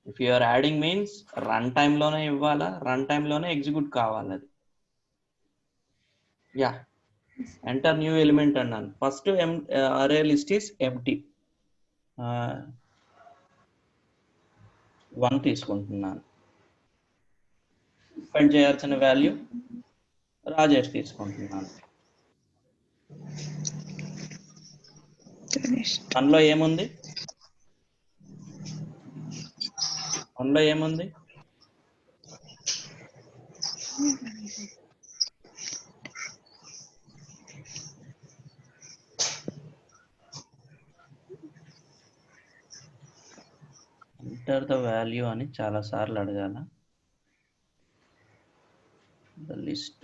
If you are adding means run time లోనే ఇవ్వాలా, run time లోనే ఎగ్జిక్యూట్ కావాలి అది. యా, ఎంటర్ న్యూ ఎలిమెంట్ అన్నాను. First array list is empty. 1 తీసుకుంటున్నాను. అపెండ్ చేయాల్సిన వాల్యూ రాజేష్ తీసుకుంటున్నాను. అందులో ఏముంది? అందులో ఏముంది? ఎంటర్ ద వాల్యూ అని చాలా సార్లు అడగాల. The list.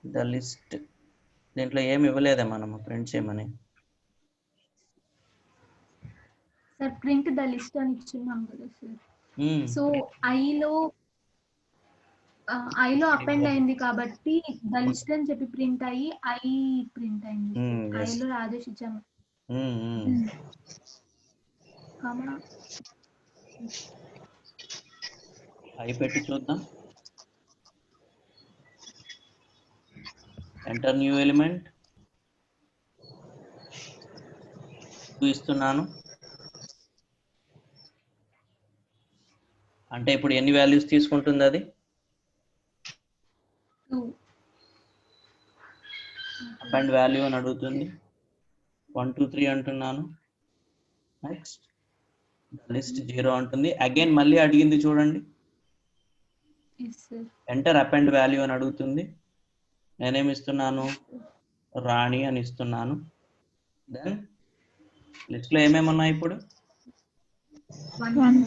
ద లిస్ట్ దీంట్లో ఏమి ఇవ్వలేదా మనము ప్రింట్ చేయమని? సార్ ప్రింట్ ద లిస్ట్ అని ఇచ్చున్నాం కదా సార్. సో ఐలో అపెండ్ అయింది కాబట్టి ద లిస్ట్ అని చెప్పి ప్రింట్ అయ్యి ఐ ప్రింట్ అయింది. ఐలో రాజేష్ ఇచ్చాము. ఐ పెట్టి చూద్దాం. ఎంటర్ న్యూ ఎలిమెంట్ ఇస్తున్నాను. అంటే ఇప్పుడు ఎన్ని వాల్యూస్ తీసుకుంటుంది అది? 2. అపెండ్ వాల్యూ అని అడుగుతుంది. 1 2 3 అంటున్నాను. నెక్స్ట్ లిస్ట్ 0 అంటుంది. అగైన్ మళ్ళీ అడిగింది చూడండి. ఎంటర్ అపెండ్ వాల్యూ అని అడుగుతుంది. నేనేమి ఇస్తున్నాను? రాణి అని ఇస్తున్నాను. దెన్ లిస్ట్ లో ఏమేమి ఉన్నాయి ఇప్పుడు? 1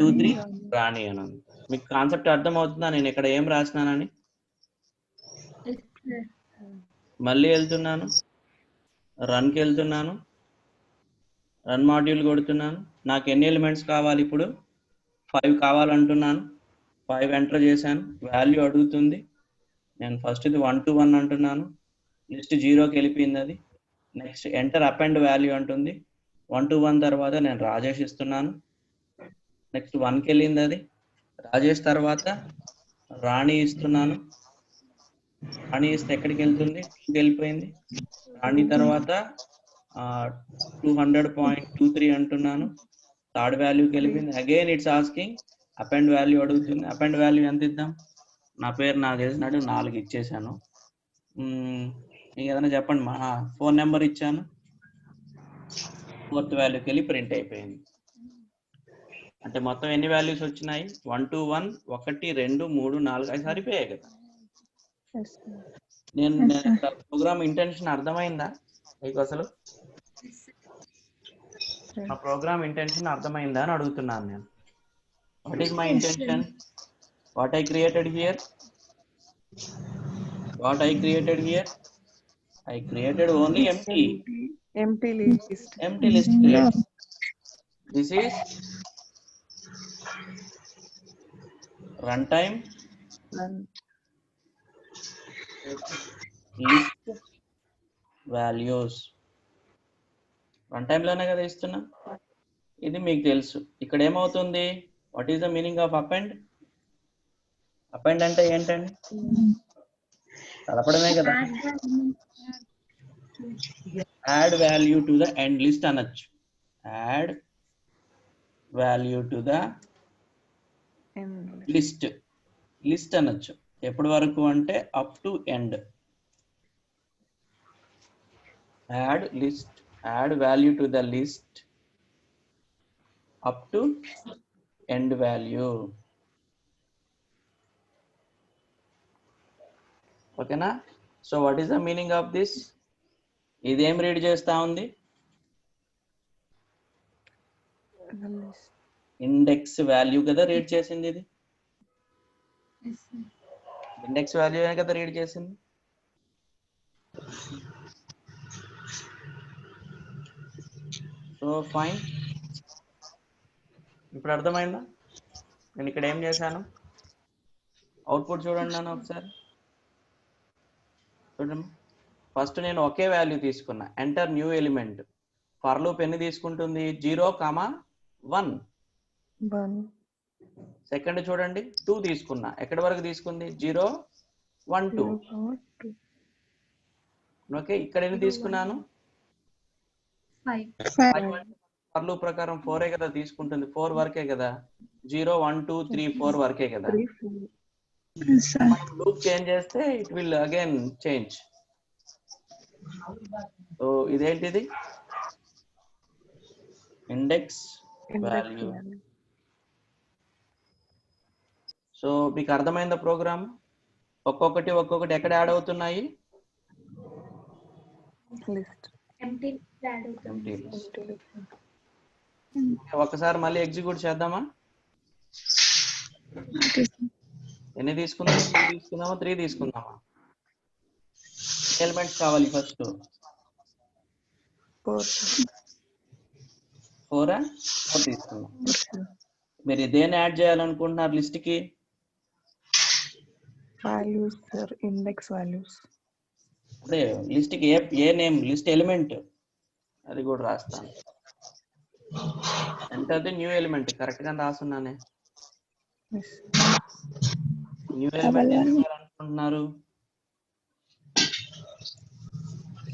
2 3 రాణి అని ఉంది. మీకు కాన్సెప్ట్ అర్థం అవుతుందా నేను ఇక్కడ ఏం రాసినానని? మళ్ళీ వెళ్తున్నాను, రన్కి వెళ్తున్నాను, రన్ మాడ్యూల్ కొడుతున్నాను. నాకు ఎన్ని ఎలిమెంట్స్ కావాలి ఇప్పుడు? 5 కావాలంటున్నాను. 5 ఎంటర్ చేశాను. వాల్యూ అడుగుతుంది. నేను ఫస్ట్ ఇది 1 to 1 అంటున్నాను. లిస్ట్ 0కి వెళ్ళిపోయింది అది. నెక్స్ట్ ఎంటర్ అపెండ్ వాల్యూ అంటుంది. 1 to 1 తర్వాత నేను రాజేష్ ఇస్తున్నాను. నెక్స్ట్ 1కి వెళ్ళింది అది. రాజేష్ తర్వాత రాణి ఇస్తున్నాను. రాణి ఇస్తే ఎక్కడికి వెళ్తుంది? 2కి వెళ్ళిపోయింది. రాణి తర్వాత 200.23 అంటున్నాను. థర్డ్ వాల్యూకి వెళ్ళిపోయింది. Again it's asking append value అడుగుతుంది. అపెండ్ వాల్యూ ఎంత ఇద్దాం? నా పేరు నాకు తెలిసినట్టు 4 ఇచ్చేసాను. ఏదైనా చెప్పండి. మా ఫోన్ నెంబర్ ఇచ్చాను. 4th వాల్యూకి వెళ్ళి ప్రింట్ అయిపోయింది. అంటే మొత్తం ఎన్ని వాల్యూస్ వచ్చినాయి? 1 to 1, 1 2 3 4 అవి సరిపోయాయి కదా. నేను ప్రోగ్రామ్ ఇంటెన్షన్ అర్థమైందా మీకు? అసలు నా ప్రోగ్రామ్ ఇంటెన్షన్ అర్థమైందా అని అడుగుతున్నాను నేను. What is my intention? What I created here? What I created here? I created only empty list. Empty list created. This is runtime list values. runtime లోనే కదా ఇస్తున్నా. ఇది మీకు తెలుసు. ఇక్కడ ఏమవుతుంది? What is the meaning of append? Append అంటే ఏంటండి? కలపడమే కదా. Add value to the end list అనొచ్చు. Add value to the list అనొచ్చు. ఎప్పటి వరకు అంటే up to end. Add value to the list up to end value. ఓకేనా? So what is the meaning of this? ఇదేం రీడ్ చేస్తా ఉంది? Index value కదా రీడ్ చేసింది. ఇది ఇండెక్స్ వాల్యూ కదా రీడ్ చేసింది. So fine. ఇప్పుడు అర్థమైందా నేను ఇక్కడ ఏం చేశాను? అవుట్పుట్ చూడండి నాన్న ఒకసారి. చూడండి. ఫస్ట్ నేను ఒకే వాల్యూ తీసుకున్నా, enter new element. For loop ఎన్ని తీసుకుంటుంది? 0,1. సెకండ్ చూడండి 2 తీసుకున్నా, ఎక్కడి వరకు తీసుకుంది? 0, 1, 2. ఓకే, ఇక్కడ ఎన్ని తీసుకున్నాను? 5. ఫర్ లూప్ ప్రకారం 4 కదా తీసుకుంటుంది, 4 వరకే కదా. 0, 1, 2, 3, 4 వరకే కదా. లూప్ చేంజ్ చేస్తే it will again change. So ఇదేంటిది? Index value. సో మీకు అర్థమైందా ప్రోగ్రామ్? ఒక్కొక్కటి ఎక్కడ యాడ్ అవుతున్నాయి? ఎంప్టీ యాడ్ అవుతుంది. ఒకసారి మళ్ళీ ఎగ్జిక్యూట్ చేద్దామా? ఎన్ని తీసుకుందాం? 2 తీసుకుందామా, 3 తీసుకుందామా? ఎలిమెంట్స్ కావాలి ఫస్ట్. 4 తీసుకుందాం. మీరు దేన్ని యాడ్ చేయాలనుకుంటున్నారు లిస్ట్ కి? Values sir, index values. అదే లిస్ట్ కి ఏ నేమ్, లిస్ట్ ఎలిమెంట్ అది కూడా రాస్తాను. Enter the new element correct గా రాస్తున్నానే. న్యూ ఎలిమెంట్ ఏం చేయాలనుకుంటున్నారు?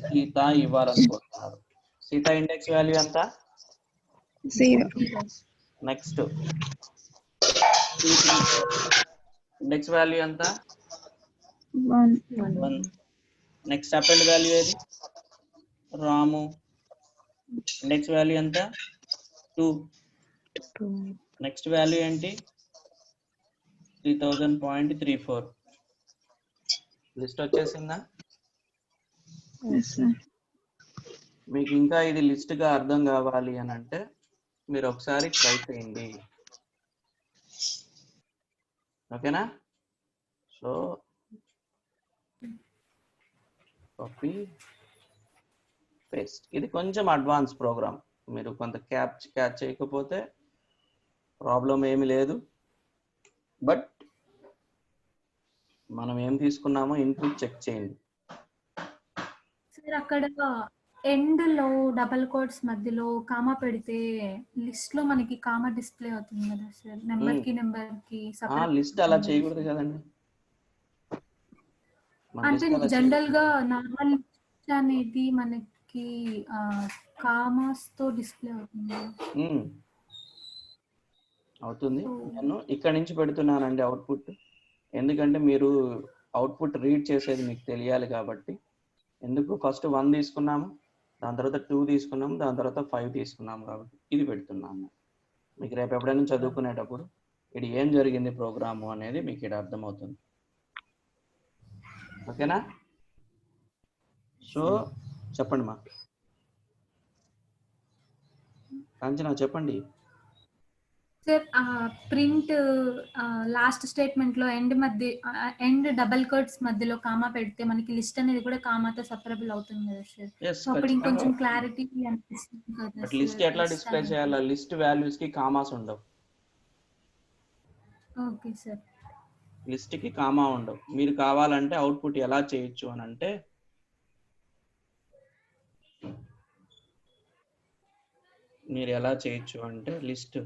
సీత ఇవ్వాలనుకుంటున్నారు. సీత ఇండెక్స్ వాల్యూ ఎంత? 0. నెక్స్ట్ ఇండెక్స్ వాల్యూ ఎంత? 1. నెక్స్ట్ అపెండ్ వాల్యూ ఏది? రాము. ఇండెక్స్ వాల్యూ ఎంత? 2. నెక్స్ట్ వాల్యూ ఏంటి? 3000.34. లిస్ట్ వచ్చేసిందా? మీకు ఇంకా ఇది లిస్ట్ గా అర్థం కావాలి అని అంటే మీరు ఒకసారి ట్రై చేయండి, ఓకేనా? So copy paste. ఇది కొంచెం అడ్వాన్స్ ప్రోగ్రామ్, మీరు కొంత క్యాచ్ చేయకపోతే ప్రాబ్లం ఏమి లేదు. బట్ మనం ఏం తీసుకున్నామో ఇన్పుట్ చెక్ చేయండి. సార్ అక్కడ ఎండ్ లో డబల్ కోట్స్ మధ్యలో కామా పెడితే లిస్ట్ లో మనకి కామా డిస్ప్లే అవుతుంది కదా సార్, నెంబర్ కి లిస్ట్ అలా చేయకూడదు కదండి. అంటే జనరల్ గా నార్మల్ లిస్ట్ అనేది మనకి కామాస్ తో డిస్ప్లే అవుతుంది. నేను ఇక్కడ నుంచి పెడుతున్నానండి అవుట్పుట్, ఎందుకంటే మీరు అవుట్పుట్ రీడ్ చేసేది మీకు తెలియాలి కాబట్టి. ఎందుకు ఫస్ట్ 1 తీసుకున్నాము, దాని తర్వాత 2 తీసుకున్నాము, దాని తర్వాత 5 తీసుకున్నాము కాబట్టి ఇది పెడుతున్నాము. మీకు రేపు ఎప్పుడైనా చదువుకునేటప్పుడు ఇది ఏం జరిగింది ప్రోగ్రాము అనేది మీకు ఇక్కడ అర్థమవుతుంది, ఓకేనా? సో చెప్పండి మా కాంచనా, చెప్పండి. సార్ ప్రింట్ లాస్ట్ స్టేట్మెంట్ లో ఎండ్ డబల్ కోట్స్ మధ్యలో కామా పెడితే మనకి లిస్ట్ అనేది కూడా కామాతో సెపరబుల్ అవుతుంది కదా సార్. సో అప్పుడు ఇంకొంచెం క్లారిటీ అనిపిస్తుంది కదా. బట్ లిస్ట్ ఎట్లా డిస్ప్లే చేయాలి? లిస్ట్ వాల్యూస్ కి కామాస్ ఉండవు. Okay sir. లిస్ట్ కి కామా ఉండవు. మీరు కావాలంటే అవుట్పుట్ ఎలా చేయొచ్చు అని అంటే లిస్ట్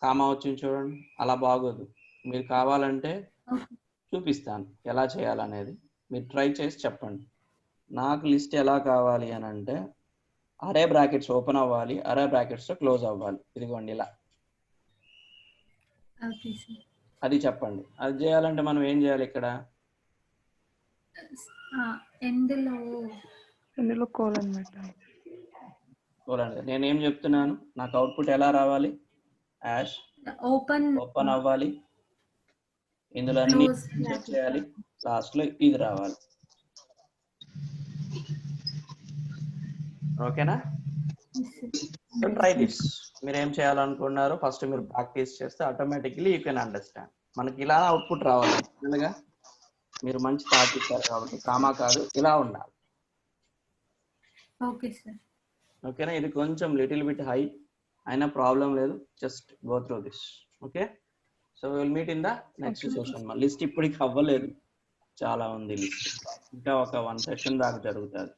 కామా వచ్చింది చూడండి, అలా బాగోదు. మీరు కావాలంటే చూపిస్తాను ఎలా చేయాలనేది, మీరు ట్రై చేసి చెప్పండి. నాకు లిస్ట్ ఎలా కావాలి అని అంటే అరే బ్రాకెట్స్ ఓపెన్ అవ్వాలి, అరే బ్రాకెట్స్ క్లోజ్ అవ్వాలి. ఇదిగోండి ఇలా. అది చెప్పండి. అది చేయాలంటే మనం ఏం చేయాలి? ఇక్కడ ఎండ్లో కోలన్ పెట్టాలి. నేనేం చెప్తున్నాను, నాకు అవుట్పుట్ ఎలా రావాలి? యాష్ ఓపెన్ అవ్వాలి, ఇందులో అన్ని చెక్ చేయాలి, లాస్ట్ లో ఇది రావాలి. ఓకేనా? Try this. మీరు ఏం చేయాలనుకున్నారు ఫస్ట్ మీరు ప్రాక్టీస్ చేస్తే ఆటోమేటిక్లీ యూ కెన్ అండర్స్టాండ్. మనకి ఇలా అవుట్పుట్ రావాలి. అనగా మీరు మంచి థాట్ ఇచ్చారు కాబట్టి కామా కాదు, ఇలా ఉండాలి. Okay sir. ఓకేనా? ఇది కొంచెం లిటిల్ బిట్ హై అయినా ప్రాబ్లం లేదు, just go through this. Okay, so will meet in the next session. List ఇప్పటికి అవ్వలేదు, చాలా ఉంది లిస్ట్. ఇంకా ఒక 1 సెషన్ దాకా జరుగుతుంది.